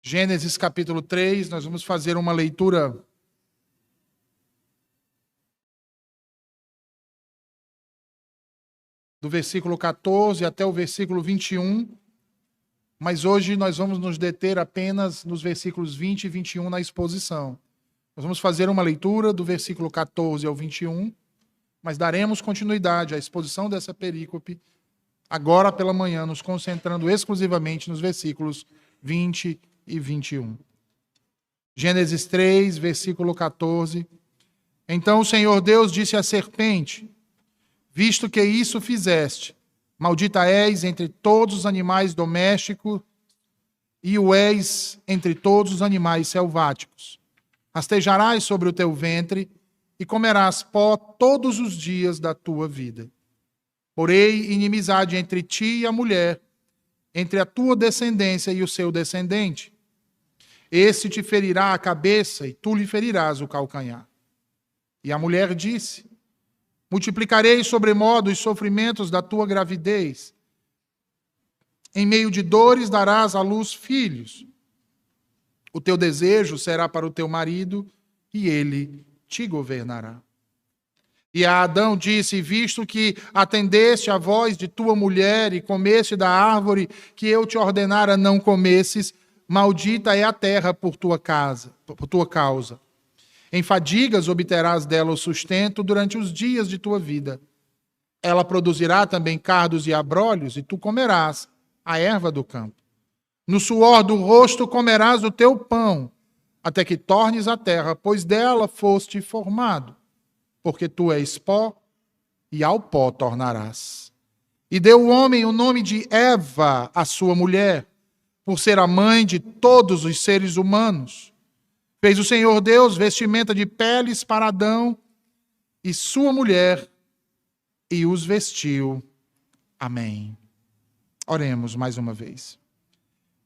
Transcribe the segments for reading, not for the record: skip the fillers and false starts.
Gênesis capítulo 3, nós vamos fazer uma leitura do versículo 14 até o versículo 21, mas hoje nós vamos nos deter apenas nos versículos 20 e 21 na exposição. Nós vamos fazer uma leitura do versículo 14 ao 21, mas daremos continuidade à exposição dessa perícope agora pela manhã, nos concentrando exclusivamente nos versículos 20 e 21. Gênesis 3, versículo 14. Então o Senhor Deus disse à serpente: visto que isso fizeste, maldita és entre todos os animais domésticos e o és entre todos os animais selváticos. Rastejarás sobre o teu ventre e comerás pó todos os dias da tua vida. Porei inimizade entre ti e a mulher, entre a tua descendência e o seu descendente. Esse te ferirá a cabeça e tu lhe ferirás o calcanhar. E a mulher disse: multiplicarei sobremodo os sofrimentos da tua gravidez. Em meio de dores darás à luz filhos. O teu desejo será para o teu marido e ele te governará. E a Adão disse: visto que atendeste à voz de tua mulher e comeste da árvore que eu te ordenara não comesses, maldita é a terra por tua causa. Em fadigas obterás dela o sustento durante os dias de tua vida. Ela produzirá também cardos e abrolhos, e tu comerás a erva do campo. No suor do rosto comerás o teu pão, até que tornes a terra, pois dela foste formado. Porque tu és pó, e ao pó tornarás. E deu o homem o nome de Eva, a sua mulher, por ser a mãe de todos os seres humanos. Fez o Senhor Deus vestimenta de peles para Adão e sua mulher, e os vestiu. Amém. Oremos mais uma vez.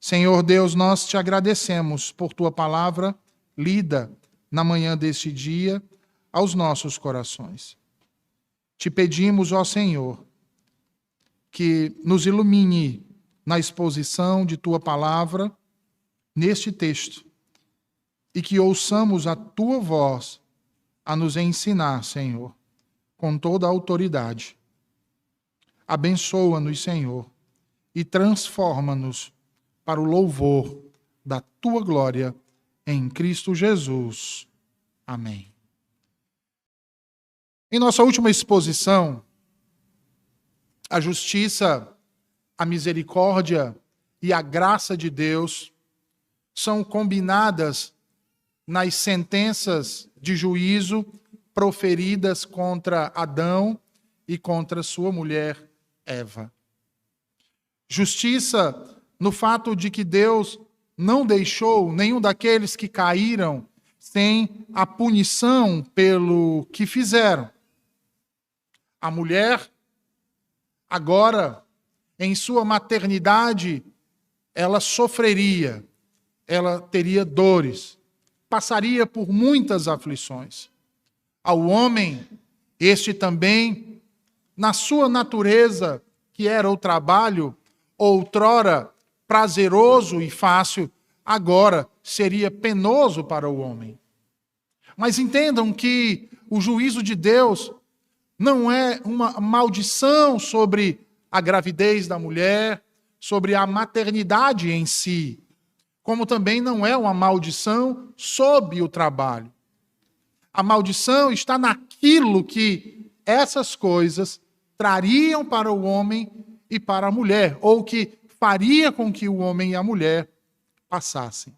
Senhor Deus, nós te agradecemos por tua palavra lida na manhã deste dia aos nossos corações. Te pedimos, ó Senhor, que nos ilumine na exposição de tua palavra neste texto e que ouçamos a tua voz a nos ensinar, Senhor, com toda a autoridade. Abençoa-nos, Senhor, e transforma-nos para o louvor da tua glória em Cristo Jesus. Amém. Em nossa última exposição, a justiça, a misericórdia e a graça de Deus são combinadas nas sentenças de juízo proferidas contra Adão e contra sua mulher Eva. Justiça no fato de que Deus não deixou nenhum daqueles que caíram sem a punição pelo que fizeram. A mulher, agora, em sua maternidade, ela sofreria, ela teria dores, passaria por muitas aflições. Ao homem, este também, na sua natureza, que era o trabalho, outrora prazeroso e fácil, agora seria penoso para o homem. Mas entendam que o juízo de Deus não é uma maldição sobre a gravidez da mulher, sobre a maternidade em si, como também não é uma maldição sobre o trabalho. A maldição está naquilo que essas coisas trariam para o homem e para a mulher, ou que faria com que o homem e a mulher passassem.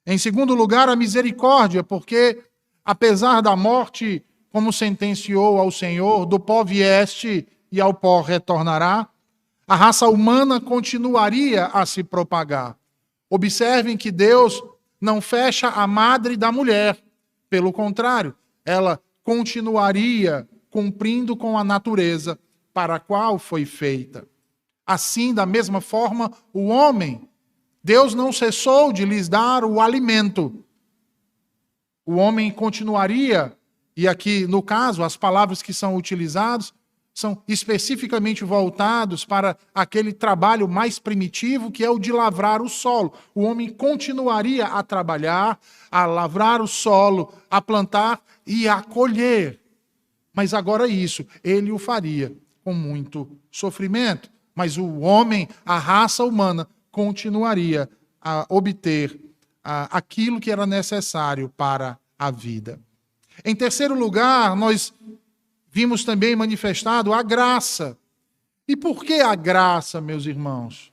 Em segundo lugar, a misericórdia, porque apesar da morte, como sentenciou ao Senhor, do pó vieste e ao pó retornará, a raça humana continuaria a se propagar. Observem que Deus não fecha a madre da mulher. Pelo contrário, ela continuaria cumprindo com a natureza para a qual foi feita. Assim, da mesma forma, o homem, Deus não cessou de lhes dar o alimento. O homem continuaria, e aqui no caso, as palavras que são utilizadas são especificamente voltados para aquele trabalho mais primitivo, que é o de lavrar o solo. O homem continuaria a trabalhar, a lavrar o solo, a plantar e a colher. Mas agora isso, ele o faria com muito sofrimento. Mas o homem, a raça humana, continuaria a obter aquilo que era necessário para a vida. Em terceiro lugar, nós vimos também manifestado a graça. E por que a graça, meus irmãos?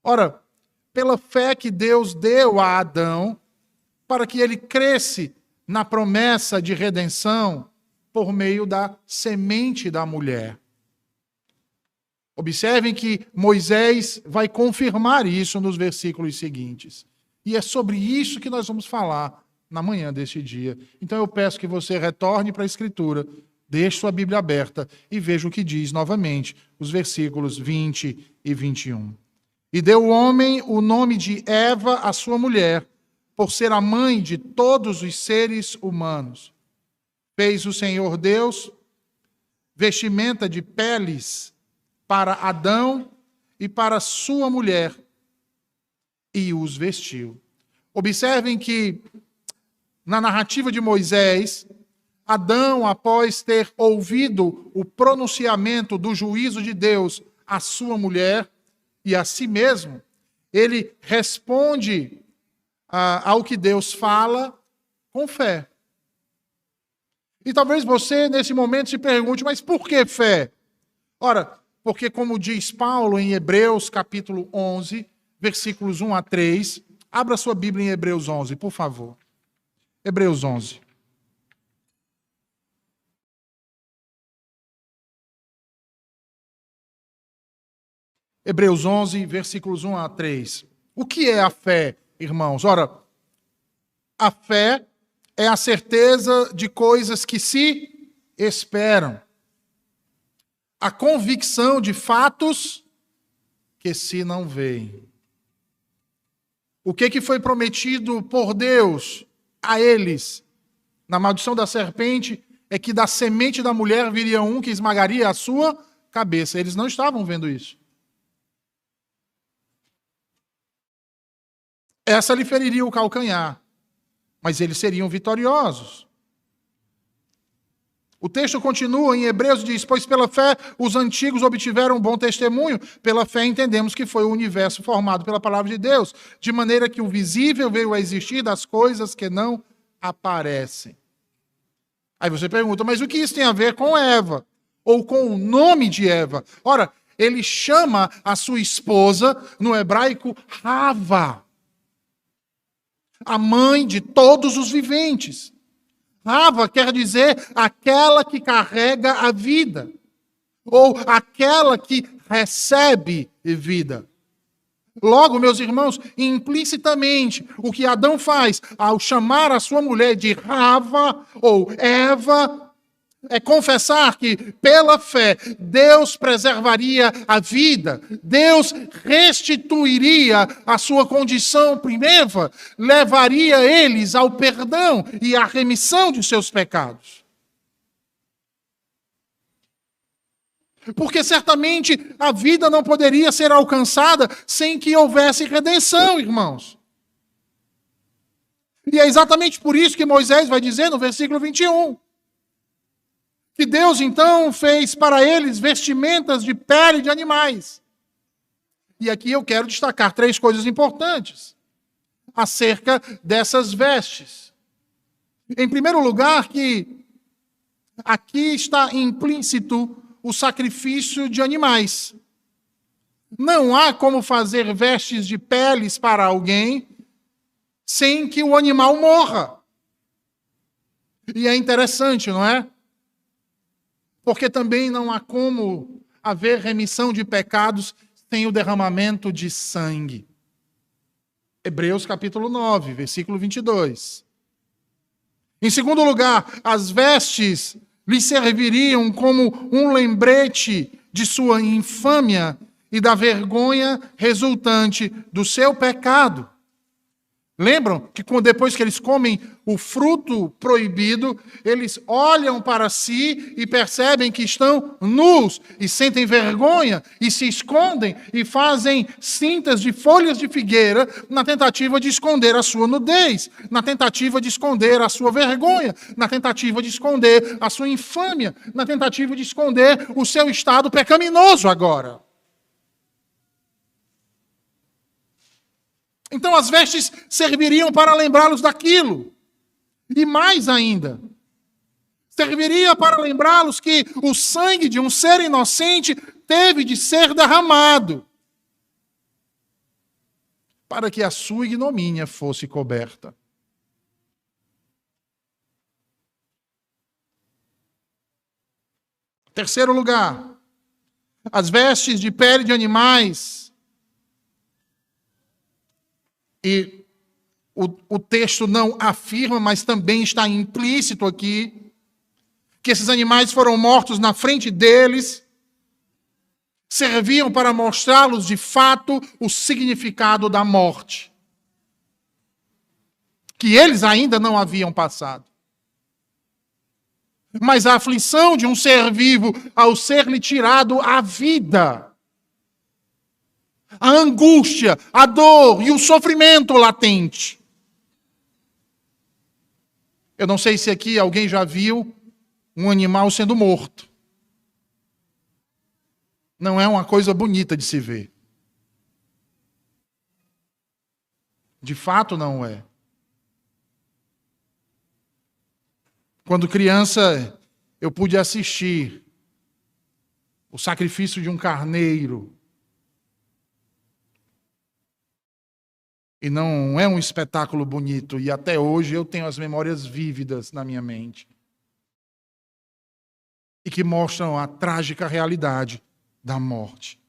Ora, pela fé que Deus deu a Adão, para que ele cresce na promessa de redenção por meio da semente da mulher. Observem que Moisés vai confirmar isso nos versículos seguintes. E é sobre isso que nós vamos falar na manhã deste dia. Então eu peço que você retorne para a Escritura, deixe sua Bíblia aberta e veja o que diz novamente os versículos 20 e 21. E deu o homem o nome de Eva, a sua mulher, por ser a mãe de todos os seres humanos. Fez o Senhor Deus vestimenta de peles para Adão e para sua mulher, e os vestiu. Observem que, na narrativa de Moisés, Adão, após ter ouvido o pronunciamento do juízo de Deus à sua mulher e a si mesmo, ele responde ao que Deus fala com fé. E talvez você, nesse momento, se pergunte, mas por que fé? Ora, porque como diz Paulo em Hebreus capítulo 11, versículos 1 a 3, abra sua Bíblia em Hebreus 11, por favor. Hebreus 11. Hebreus 11, versículos 1 a 3. O que é a fé, irmãos? Ora, a fé é a certeza de coisas que se esperam. A convicção de fatos que se não veem. O que foi prometido por Deus a eles na maldição da serpente é que da semente da mulher viria um que esmagaria a sua cabeça. Eles não estavam vendo isso. Essa lhe feriria o calcanhar, mas eles seriam vitoriosos. O texto continua em Hebreus, diz, pois pela fé os antigos obtiveram um bom testemunho, pela fé entendemos que foi o universo formado pela palavra de Deus, de maneira que o visível veio a existir das coisas que não aparecem. Aí você pergunta, mas o que isso tem a ver com Eva? Ou com o nome de Eva? Ora, ele chama a sua esposa, no hebraico, Rava, a mãe de todos os viventes. Rava quer dizer aquela que carrega a vida, ou aquela que recebe vida. Logo, meus irmãos, implicitamente, o que Adão faz ao chamar a sua mulher de Rava ou Eva é confessar que, pela fé, Deus preservaria a vida, Deus restituiria a sua condição primitiva, levaria eles ao perdão e à remissão de seus pecados. Porque certamente a vida não poderia ser alcançada sem que houvesse redenção, irmãos. E é exatamente por isso que Moisés vai dizer no versículo 21, que Deus, então, fez para eles vestimentas de pele de animais. E aqui eu quero destacar 3 coisas importantes acerca dessas vestes. Em primeiro lugar, que aqui está implícito o sacrifício de animais. Não há como fazer vestes de peles para alguém sem que o animal morra. E é interessante, não é? Porque também não há como haver remissão de pecados sem o derramamento de sangue. Hebreus capítulo 9, versículo 22. Em segundo lugar, as vestes lhe serviriam como um lembrete de sua infâmia e da vergonha resultante do seu pecado. Lembram que depois que eles comem o fruto proibido, eles olham para si e percebem que estão nus e sentem vergonha e se escondem e fazem cintas de folhas de figueira na tentativa de esconder a sua nudez, na tentativa de esconder a sua vergonha, na tentativa de esconder a sua infâmia, na tentativa de esconder o seu estado pecaminoso agora. Então as vestes serviriam para lembrá-los daquilo. E mais ainda, serviria para lembrá-los que o sangue de um ser inocente teve de ser derramado para que a sua ignomínia fosse coberta. Terceiro lugar, as vestes de pele de animais. E o texto não afirma, mas também está implícito aqui, que esses animais foram mortos na frente deles, serviam para mostrá-los de fato o significado da morte, que eles ainda não haviam passado. Mas a aflição de um ser vivo ao ser-lhe tirado a vida, a angústia, a dor e o sofrimento latente. Eu não sei se aqui alguém já viu um animal sendo morto. Não é uma coisa bonita de se ver. De fato não é. Quando criança, eu pude assistir o sacrifício de um carneiro. E não é um espetáculo bonito. E até hoje eu tenho as memórias vívidas na minha mente. E que mostram a trágica realidade da morte.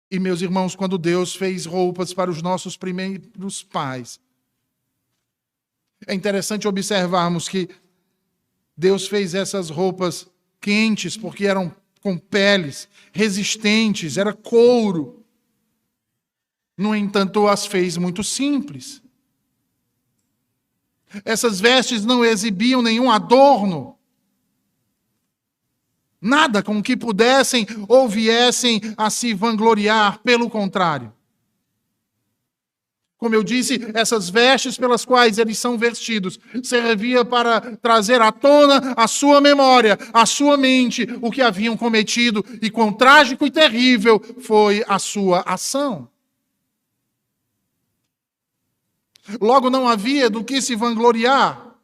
E, meus irmãos, quando Deus fez roupas para os nossos primeiros pais, é interessante observarmos que Deus fez essas roupas quentes, porque eram com peles, resistentes, era couro. No entanto, as fez muito simples. Essas vestes não exibiam nenhum adorno, nada com que pudessem ou viessem a se vangloriar, pelo contrário. Como eu disse, essas vestes pelas quais eles são vestidos servia para trazer à tona a sua memória, a sua mente, o que haviam cometido e quão trágico e terrível foi a sua ação. Logo não havia do que se vangloriar.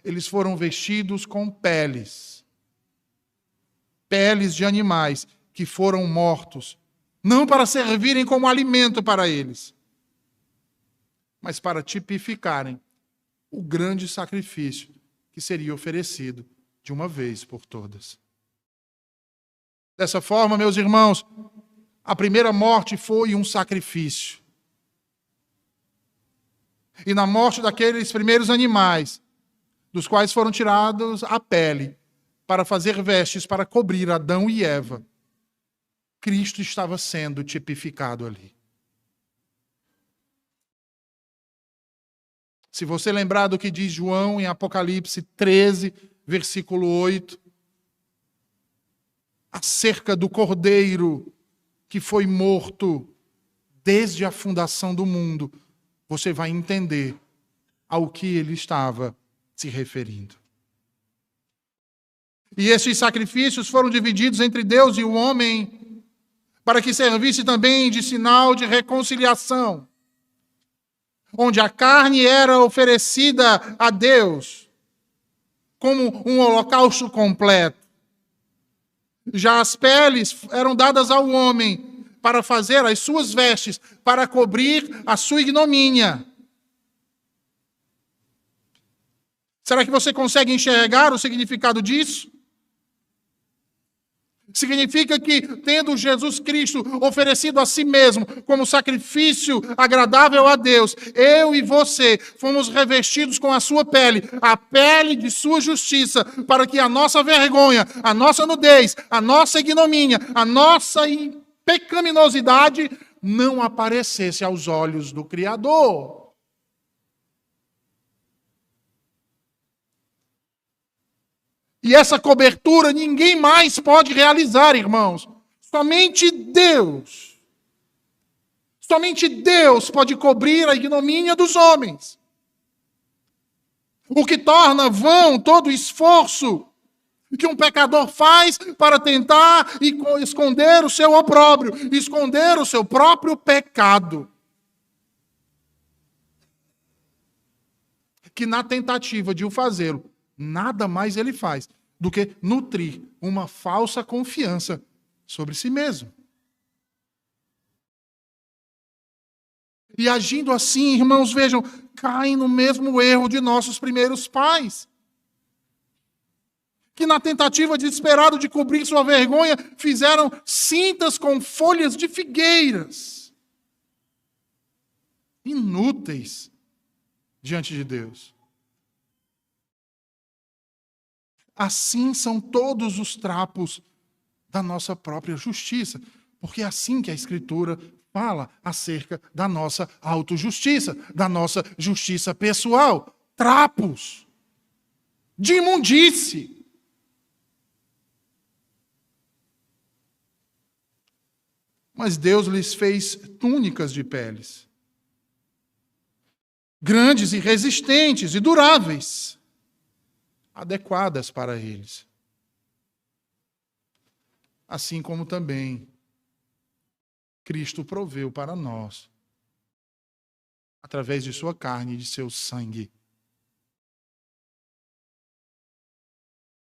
Eles foram vestidos com peles. Peles de animais que foram mortos. Não para servirem como alimento para eles, mas para tipificarem o grande sacrifício que seria oferecido de uma vez por todas. Dessa forma, meus irmãos, a primeira morte foi um sacrifício. E na morte daqueles primeiros animais, dos quais foram tirados a pele, para fazer vestes para cobrir Adão e Eva, Cristo estava sendo tipificado ali. Se você lembrar do que diz João em Apocalipse 13, versículo 8, acerca do Cordeiro que foi morto desde a fundação do mundo, você vai entender ao que ele estava se referindo. E esses sacrifícios foram divididos entre Deus e o homem, para que servisse também de sinal de reconciliação, onde a carne era oferecida a Deus como um holocausto completo. Já as peles eram dadas ao homem para fazer as suas vestes, para cobrir a sua ignomínia. Será que você consegue enxergar o significado disso? Significa que, tendo Jesus Cristo oferecido a si mesmo como sacrifício agradável a Deus, eu e você fomos revestidos com a sua pele, a pele de sua justiça, para que a nossa vergonha, a nossa nudez, a nossa ignomínia, a nossa pecaminosidade não aparecesse aos olhos do Criador. E essa cobertura ninguém mais pode realizar, irmãos. Somente Deus. Somente Deus pode cobrir a ignomínia dos homens. O que torna vão todo o esforço que um pecador faz para tentar esconder o seu opróbrio, esconder o seu próprio pecado. Que na tentativa de o fazê-lo, nada mais ele faz do que nutrir uma falsa confiança sobre si mesmo. E agindo assim, irmãos, vejam, caem no mesmo erro de nossos primeiros pais, que na tentativa desesperada de cobrir sua vergonha, fizeram cintas com folhas de figueiras, inúteis diante de Deus. Assim são todos os trapos da nossa própria justiça, porque é assim que a Escritura fala acerca da nossa autojustiça, da nossa justiça pessoal. Trapos de imundície. Mas Deus lhes fez túnicas de peles, grandes e resistentes e duráveis, adequadas para eles. Assim como também Cristo proveu para nós, através de sua carne e de seu sangue.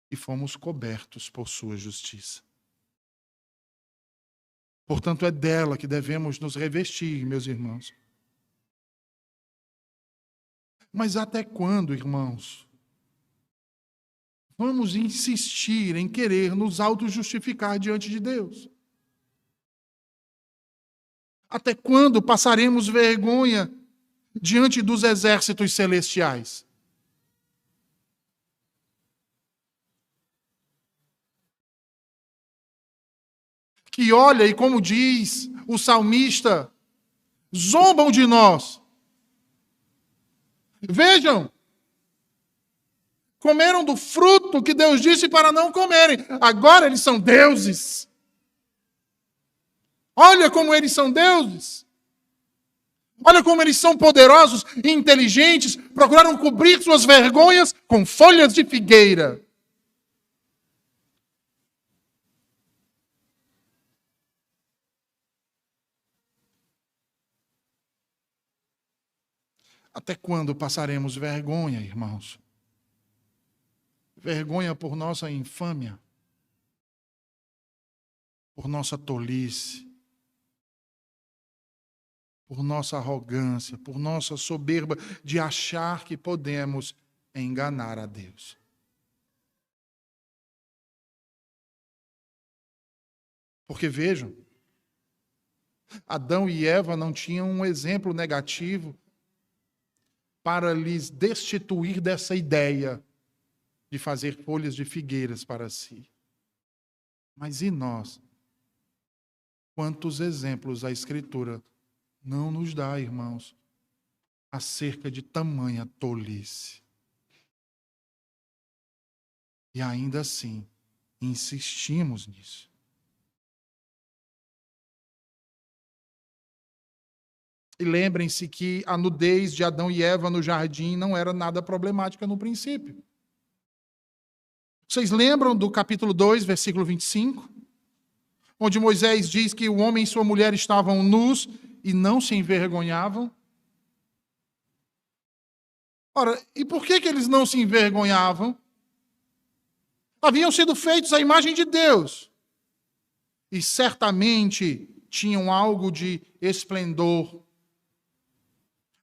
E fomos cobertos por sua justiça. Portanto, é dela que devemos nos revestir, meus irmãos. Mas até quando, irmãos, vamos insistir em querer nos auto-justificar diante de Deus? Até quando passaremos vergonha diante dos exércitos celestiais? Que olha e, como diz o salmista, zombam de nós. Vejam, comeram do fruto que Deus disse para não comerem. Agora eles são deuses. Olha como eles são deuses. Olha como eles são poderosos e inteligentes. Procuraram cobrir suas vergonhas com folhas de figueira. Até quando passaremos vergonha, irmãos? Vergonha por nossa infâmia, por nossa tolice, por nossa arrogância, por nossa soberba de achar que podemos enganar a Deus. Porque vejam, Adão e Eva não tinham um exemplo negativo para lhes destituir dessa ideia de fazer folhas de figueiras para si. Mas e nós? Quantos exemplos a Escritura não nos dá, irmãos, acerca de tamanha tolice? E ainda assim, insistimos nisso. E lembrem-se que a nudez de Adão e Eva no jardim não era nada problemática no princípio. Vocês lembram do capítulo 2, versículo 25? Onde Moisés diz que o homem e sua mulher estavam nus e não se envergonhavam? Ora, e por que eles não se envergonhavam? Haviam sido feitos à imagem de Deus. E certamente tinham algo de esplendor,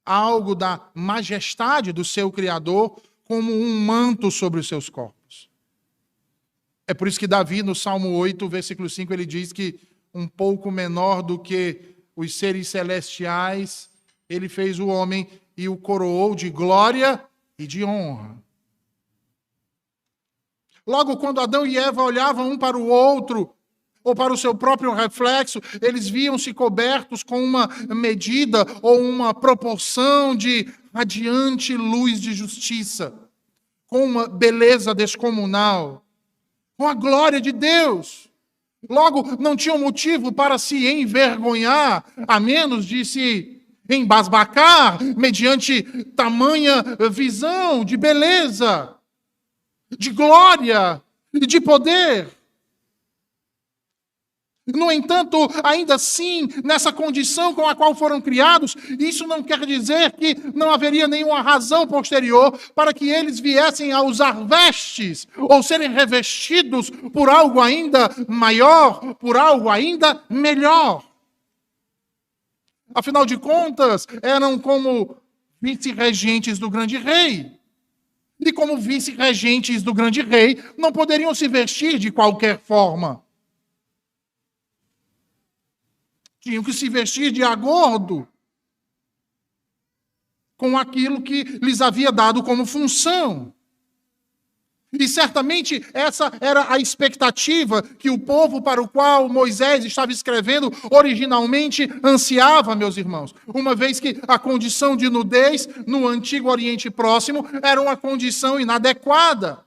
algo da majestade do seu Criador, como um manto sobre os seus corpos. É por isso que Davi, no Salmo 8, versículo 5, ele diz que um pouco menor do que os seres celestiais, ele fez o homem e o coroou de glória e de honra. Logo, quando Adão e Eva olhavam um para o outro, ou para o seu próprio reflexo, eles viam-se cobertos com uma medida ou uma proporção de radiante luz de justiça, com uma beleza descomunal, com a glória de Deus. Logo, não tinham motivo para se envergonhar, a menos de se embasbacar mediante tamanha visão de beleza, de glória e de poder. No entanto, ainda assim, nessa condição com a qual foram criados, isso não quer dizer que não haveria nenhuma razão posterior para que eles viessem a usar vestes ou serem revestidos por algo ainda maior, por algo ainda melhor. Afinal de contas, eram como vice-regentes do grande rei. E como vice-regentes do grande rei, não poderiam se vestir de qualquer forma. Tinham que se vestir de acordo com aquilo que lhes havia dado como função. E certamente essa era a expectativa que o povo para o qual Moisés estava escrevendo originalmente ansiava, meus irmãos. Uma vez que a condição de nudez no Antigo Oriente Próximo era uma condição inadequada.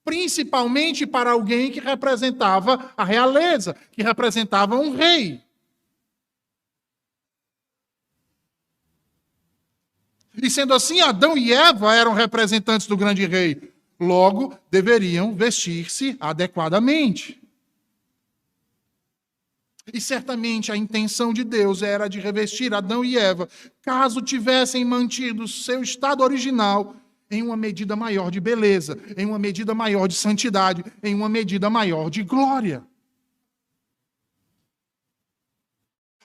Principalmente para alguém que representava a realeza, que representava um rei. E sendo assim, Adão e Eva eram representantes do grande rei. Logo, deveriam vestir-se adequadamente. E certamente a intenção de Deus era de revestir Adão e Eva, caso tivessem mantido seu estado original em uma medida maior de beleza, em uma medida maior de santidade, em uma medida maior de glória.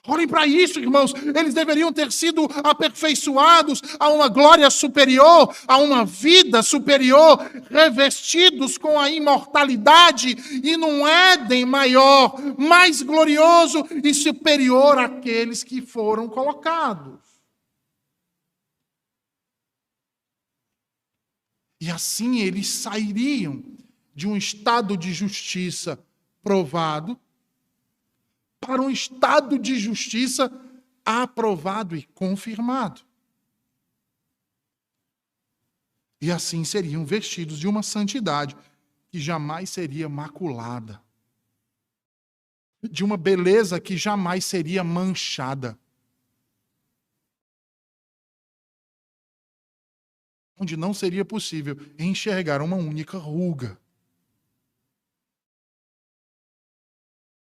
Olhem para isso, irmãos. Eles deveriam ter sido aperfeiçoados a uma glória superior, a uma vida superior, revestidos com a imortalidade e num Éden maior, mais glorioso e superior àqueles que foram colocados. E assim eles sairiam de um estado de justiça provado para um estado de justiça aprovado e confirmado. E assim seriam vestidos de uma santidade que jamais seria maculada, de uma beleza que jamais seria manchada, onde não seria possível enxergar uma única ruga,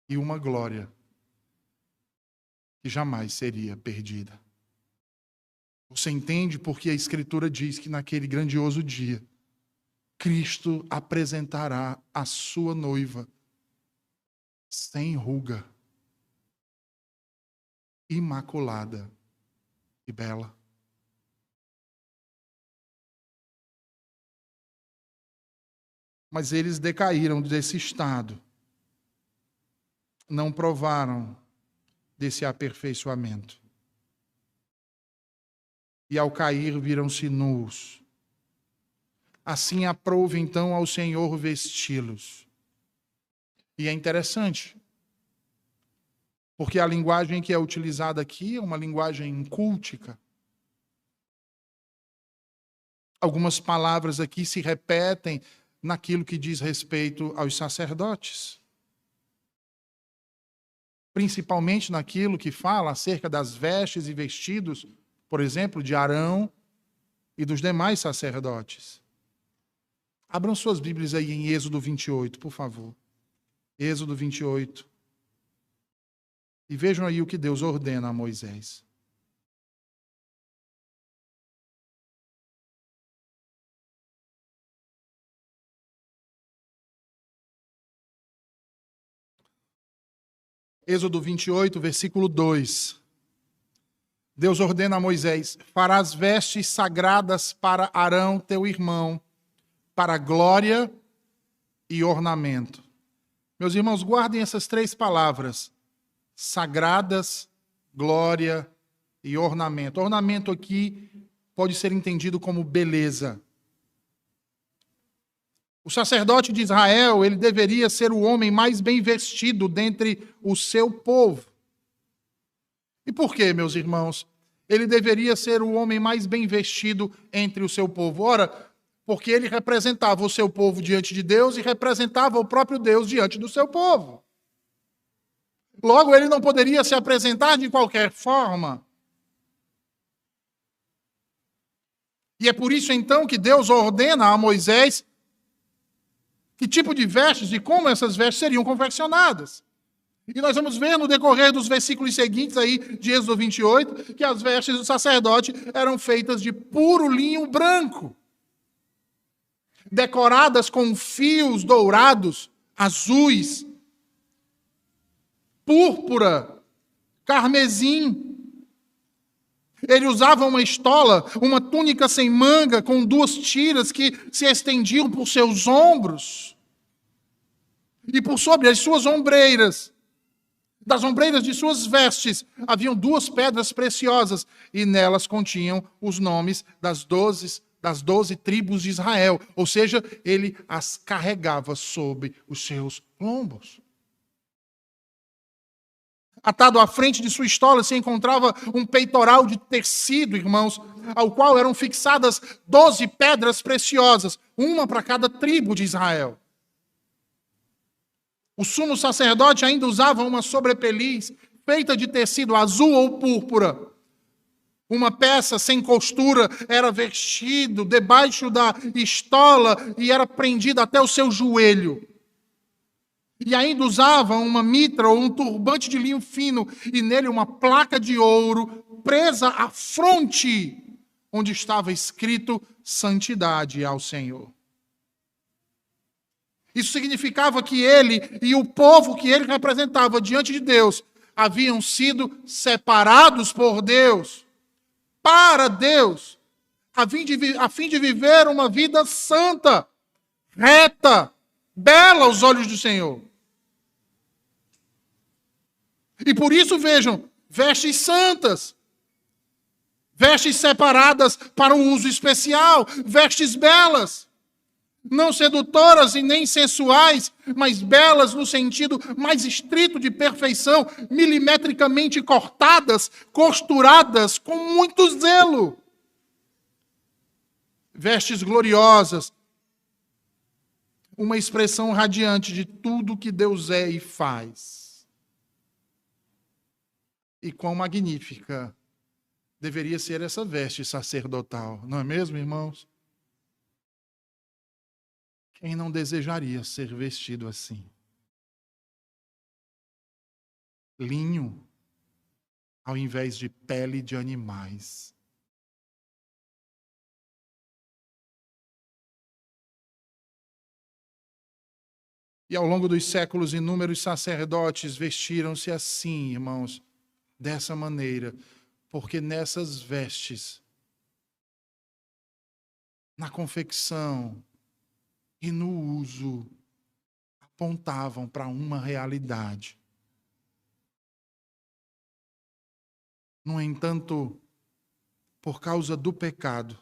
e uma glória que jamais seria perdida. Você entende porque a Escritura diz que naquele grandioso dia, Cristo apresentará a sua noiva sem ruga, imaculada e bela. Mas eles decaíram desse estado, não provaram desse aperfeiçoamento. E ao cair viram-se nus. Assim aprove então ao Senhor vesti-los. E é interessante, porque a linguagem que é utilizada aqui é uma linguagem cultica. Algumas palavras aqui se repetem naquilo que diz respeito aos sacerdotes. Principalmente naquilo que fala acerca das vestes e vestidos, por exemplo, de Arão e dos demais sacerdotes. Abram suas Bíblias aí em Êxodo 28, por favor. Êxodo 28. E vejam aí o que Deus ordena a Moisés. Êxodo 28, versículo 2. Deus ordena a Moisés: farás vestes sagradas para Arão, teu irmão, para glória e ornamento. Meus irmãos, guardem essas três palavras: sagradas, glória e ornamento. Ornamento aqui pode ser entendido como beleza. O sacerdote de Israel, ele deveria ser o homem mais bem vestido dentre o seu povo. E por quê, meus irmãos? Ele deveria ser o homem mais bem vestido entre o seu povo. Ora, porque ele representava o seu povo diante de Deus e representava o próprio Deus diante do seu povo. Logo, ele não poderia se apresentar de qualquer forma. E é por isso, então, que Deus ordena a Moisés que tipo de vestes e como essas vestes seriam confeccionadas. E nós vamos ver no decorrer dos versículos seguintes aí, de Êxodo 28, que as vestes do sacerdote eram feitas de puro linho branco, decoradas com fios dourados, azuis, púrpura, carmesim. Ele usava uma estola, uma túnica sem manga, com 2 tiras que se estendiam por seus ombros. E por sobre as suas ombreiras, das ombreiras de suas vestes, haviam 2 pedras preciosas, e nelas continham os nomes das 12 tribos de Israel. Ou seja, ele as carregava sobre os seus lombos. Atado à frente de sua estola se encontrava um peitoral de tecido, irmãos, ao qual eram fixadas 12 pedras preciosas, uma para cada tribo de Israel. O sumo sacerdote ainda usava uma sobrepeliz feita de tecido azul ou púrpura. Uma peça sem costura era vestido debaixo da estola e era prendida até o seu joelho. E ainda usava uma mitra ou um turbante de linho fino e nele uma placa de ouro presa à fronte, onde estava escrito santidade ao Senhor. Isso significava que ele e o povo que ele representava diante de Deus haviam sido separados por Deus, para Deus, a fim de viver uma vida santa, reta, bela aos olhos do Senhor. E por isso, vejam, vestes santas, vestes separadas para um uso especial, vestes belas. Não sedutoras e nem sensuais, mas belas no sentido mais estrito de perfeição, milimetricamente cortadas, costuradas com muito zelo. Vestes gloriosas, uma expressão radiante de tudo que Deus é e faz. E quão magnífica deveria ser essa veste sacerdotal, não é mesmo, irmãos? Quem não desejaria ser vestido assim? Linho, ao invés de pele de animais. E ao longo dos séculos, inúmeros sacerdotes vestiram-se assim, irmãos, dessa maneira, porque nessas vestes, na confecção, e no uso apontavam para uma realidade. No entanto, por causa do pecado,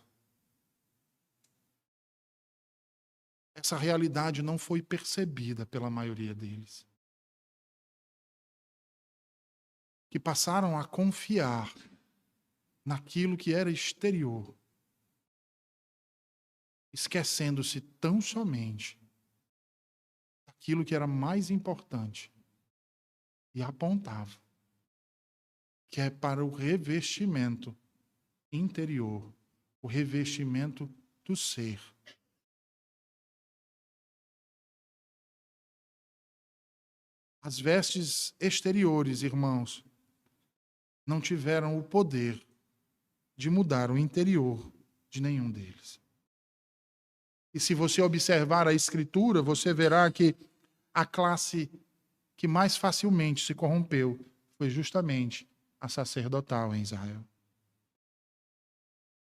essa realidade não foi percebida pela maioria deles. Que passaram a confiar naquilo que era exterior, esquecendo-se tão somente daquilo que era mais importante e apontava, que é para o revestimento interior, o revestimento do ser. As vestes exteriores, irmãos, não tiveram o poder de mudar o interior de nenhum deles. E se você observar a Escritura, você verá que a classe que mais facilmente se corrompeu foi justamente a sacerdotal em Israel.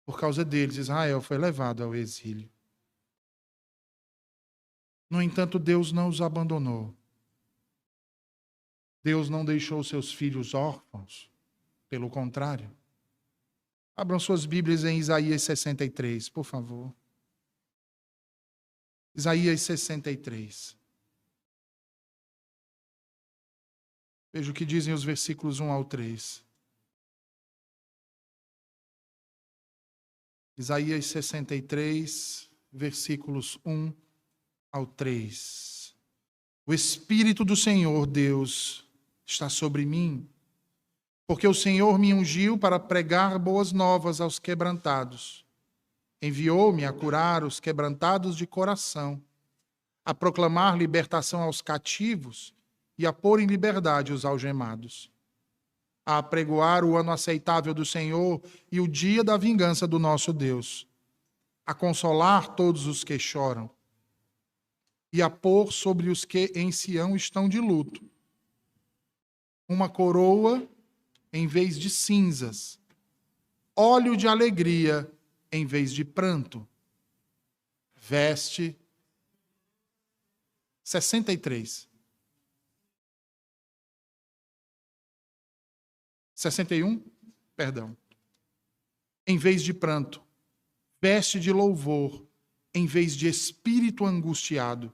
Por causa deles, Israel foi levado ao exílio. No entanto, Deus não os abandonou. Deus não deixou seus filhos órfãos. Pelo contrário. Abram suas Bíblias em Isaías 63, por favor. Isaías 63. Veja o que dizem os versículos 1 ao 3. Isaías 63, versículos 1 ao 3. O Espírito do Senhor Deus está sobre mim, porque o Senhor me ungiu para pregar boas novas aos quebrantados. Enviou-me a curar os quebrantados de coração, a proclamar libertação aos cativos e a pôr em liberdade os algemados, a apregoar o ano aceitável do Senhor e o dia da vingança do nosso Deus, a consolar todos os que choram e a pôr sobre os que em Sião estão de luto uma coroa em vez de cinzas, óleo de alegria em vez de pranto, veste 63. 61, perdão. Em vez de pranto, veste de louvor, em vez de espírito angustiado,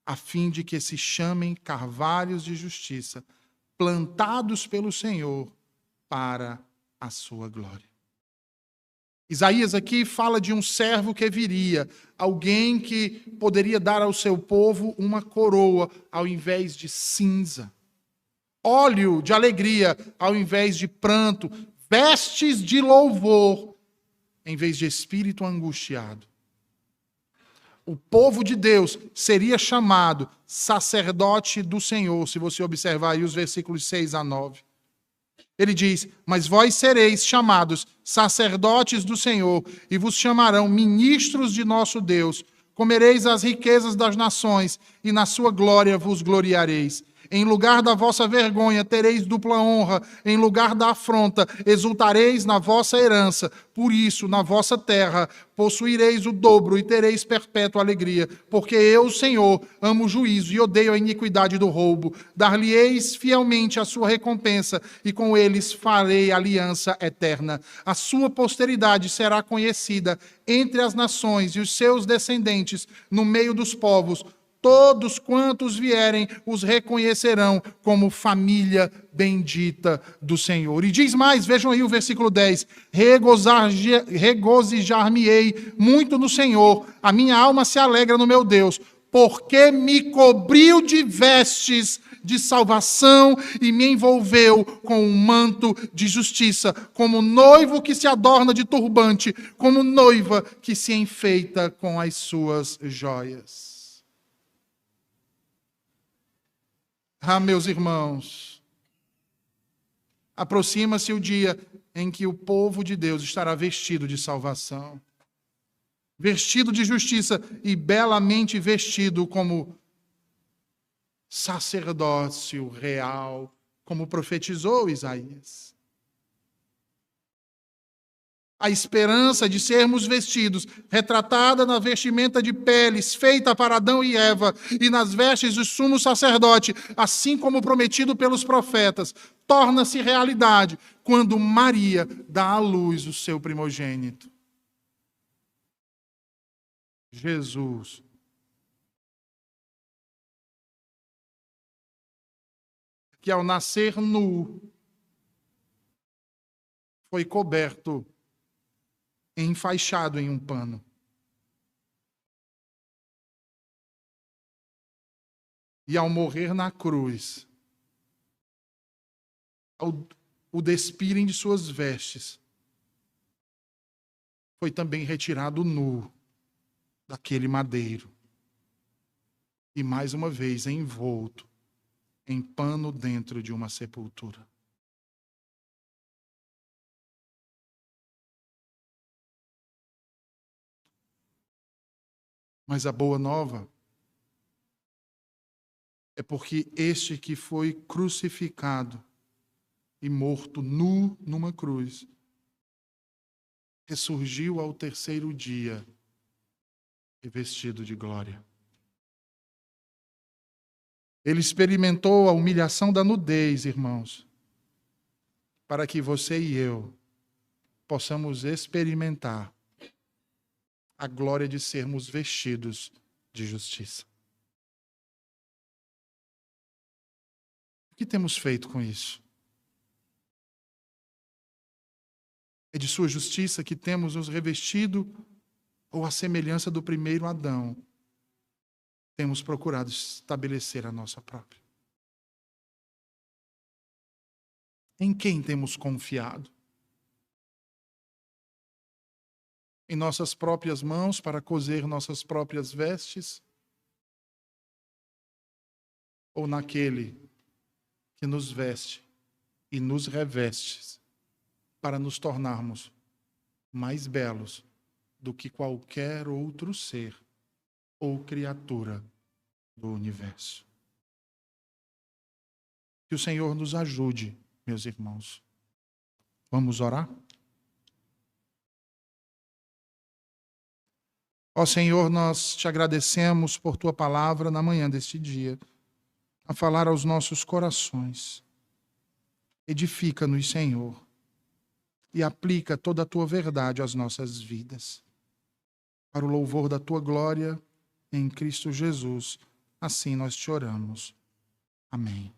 a fim de que se chamem carvalhos de justiça, plantados pelo Senhor para a sua glória. Isaías aqui fala de um servo que viria, alguém que poderia dar ao seu povo uma coroa ao invés de cinza, óleo de alegria ao invés de pranto, vestes de louvor em vez de espírito angustiado. O povo de Deus seria chamado sacerdote do Senhor, se você observar aí os versículos 6 a 9. Ele diz: mas vós sereis chamados sacerdotes do Senhor e vos chamarão ministros de nosso Deus. Comereis as riquezas das nações e na sua glória vos gloriareis. Em lugar da vossa vergonha tereis dupla honra, em lugar da afronta exultareis na vossa herança. Por isso, na vossa terra possuireis o dobro e tereis perpétua alegria, porque eu, Senhor, amo o juízo e odeio a iniquidade do roubo. Dar-lhe-eis fielmente a sua recompensa e com eles farei aliança eterna. A sua posteridade será conhecida entre as nações e os seus descendentes no meio dos povos. Todos quantos vierem os reconhecerão como família bendita do Senhor. E diz mais, vejam aí o versículo 10. Regozijar-me-ei muito no Senhor, a minha alma se alegra no meu Deus, porque me cobriu de vestes de salvação e me envolveu com um manto de justiça, como noivo que se adorna de turbante, como noiva que se enfeita com as suas joias. Ah, meus irmãos, aproxima-se o dia em que o povo de Deus estará vestido de salvação, vestido de justiça e belamente vestido como sacerdócio real, como profetizou Isaías. A esperança de sermos vestidos, retratada na vestimenta de peles feita para Adão e Eva e nas vestes do sumo sacerdote, assim como prometido pelos profetas, torna-se realidade quando Maria dá à luz o seu primogênito, Jesus. Que ao nascer nu, foi coberto, enfaixado em um pano. E ao morrer na cruz, ao o despirem de suas vestes, foi também retirado nu daquele madeiro. E mais uma vez envolto em pano dentro de uma sepultura. Mas a boa nova é porque este que foi crucificado e morto nu numa cruz, ressurgiu ao terceiro dia, revestido de glória. Ele experimentou a humilhação da nudez, irmãos, para que você e eu possamos experimentar a glória de sermos vestidos de justiça. O que temos feito com isso? É de sua justiça que temos nos revestido, ou à semelhança do primeiro Adão, temos procurado estabelecer a nossa própria? Em quem temos confiado? Em nossas próprias mãos para coser nossas próprias vestes? Ou naquele que nos veste e nos reveste para nos tornarmos mais belos do que qualquer outro ser ou criatura do universo? Que o Senhor nos ajude, meus irmãos. Vamos orar? Ó Senhor, nós te agradecemos por tua palavra na manhã deste dia, a falar aos nossos corações. Edifica-nos, Senhor, e aplica toda a tua verdade às nossas vidas. Para o louvor da tua glória, em Cristo Jesus, assim nós te oramos. Amém.